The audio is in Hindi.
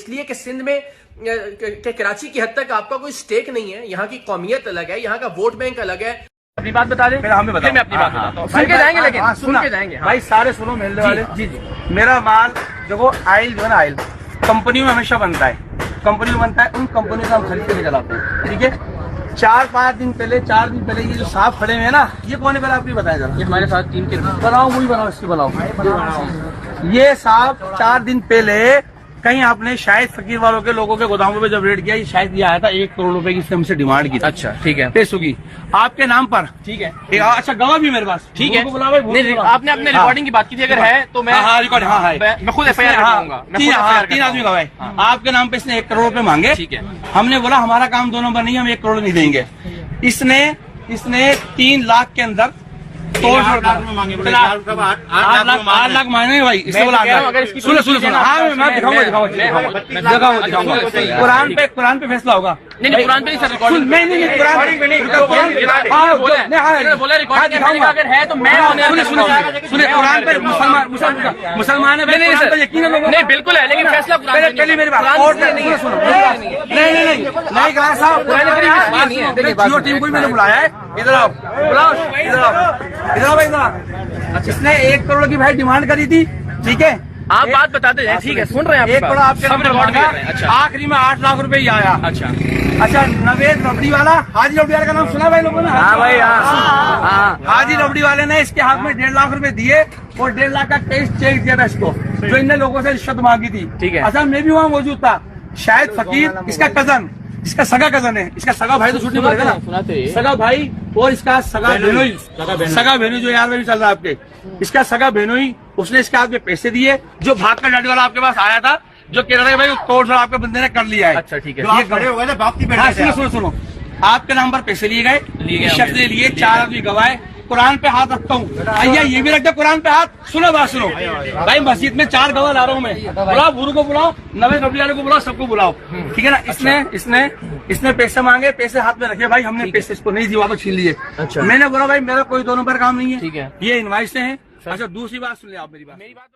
इसलिए कि सिंध में कराची की हद तक आपका कोई स्टेक नहीं है। यहाँ की कौमियत अलग है, यहाँ का वोट बैंक अलग है। अपनी बात बता दें, हमें बताओ। मैं अपनी बात बताता हूँ। सुन के जाएंगे, लेकिन सुन के जाएंगे भाई, सारे सुनो मिलने वाले। जी जी, मेरा माल देखो, आयल जो है ना, आयल कंपनियों में हमेशा बनता है, कंपनी में बनता है, उन कंपनियों से हम खरीद के लेकर आते हैं। ठीक है, 4 दिन पहले ये जो साहब खड़े हुए हैं ना, ये कौन है पहले आप भी बताया जरा। ये हमारे साथ टीम के बनाओ, वही बनाओ, इसकी बनाओ। ये साहब 4 दिन पहले कहीं आपने शायद फकीर वालों के लोगों के गोदामों पे जब रेड किया, ये शायद ये आया था 1 करोड़ रुपए की हमसे डिमांड की। अच्छा, ठीक है, पैसों की आपके नाम पर। ठीक है, अच्छा, गवाह भी मेरे पास। ठीक है, नहीं, आपने अपने रिकॉर्डिंग की बात की थी, अगर है तो मैं रिकॉर्ड, मैं खुद FIR करूंगा। 3 आदमी गवाह। आपके नाम पे इसने 1 करोड़ रुपए मांगे। ठीक है, हमने बोला हमारा काम 2 नंबर नहीं, हम 1 करोड़ नहीं देंगे। इसने 3 लाख के अंदर तोड़ छोड़ 8 लाख मांगे भाई। इससे बोला सुनो, हाँ मैं दिखाऊंगा। कुरान पे फैसला होगा। नहीं, कुरान पे नहीं सर, रिकॉर्डिंग नहीं, अगर है तो मैं सुने, कुरान पे मुसलमान है, यकीन है लोगों। नहीं, बिल्कुल है, लेकिन फैसला पहले मेरी बात नहीं, जियो टीम को मैंने बुलाया है। इधर आओ, इसने 1 करोड़ की भाई डिमांड करी थी। ठीक है, आप बात बताते हैं। ठीक है, सुन रहे हैं। 1 करोड़ आपके सब रिकॉर्ड कर रहे हैं। अच्छा, आखिरी में 8 लाख रुपए ही आया। अच्छा, नवेद रबड़ी वाला, हाजी रबड़ी वाले का नाम सुना भाई लोगों ने? हाँ भाई, हाँ। हाजी रबड़ी वाले ने इसके हाथ में 1.5 लाख रुपए दिए और 1.5 लाख का टेस्ट चेक दिया था इसको, जो इनने लोगों से रिश्वत मांगी थी। ठीक है, अच्छा, मैं भी वहाँ मौजूद था। शायद फकीर इसका कजन, इसका सगा कजन है, इसका सगा भाई तो छूट नहीं पड़ेगा ना, सगा भाई, और इसका सगा बहनोई जो यार में भी चल रहा है आपके, इसका सगा बहनोई, उसने इसके हाथ में पैसे दिए। जो भाग कर डाडी वाला आपके पास आया था, जो कह रहा था भाई तोड़ फोड़ आपके बंदे ने कर लिया है। अच्छा, ठीक है, ये खड़े हो गए ना बाप की बेटे। सुनो, आपके नाम पर पैसे लिए गए, शख्स ने लिए, 4 आदमी गवाए। कुरान पे हाथ रखता हूँ, भैया ये भी रख दे कुरान पे हाथ। सुनो बात सुनो भाई, मस्जिद में 4 गवाह ला रहा हूँ मैं। बुलाओ, गुरु को बुलाओ, नवे रबड़ी वाले को बुलाओ, सबको बुलाओ। ठीक है ना। इसने पैसे मांगे, पैसे हाथ में रखे भाई, हमने पैसे इसको नहीं दिए, वापस छीन लिए। अच्छा, मैंने बोला भाई मेरा कोई 2 नंबर काम नहीं है। ठीक है, ये इनवाइस है। अच्छा, दूसरी बात सुन ले आप मेरी बात।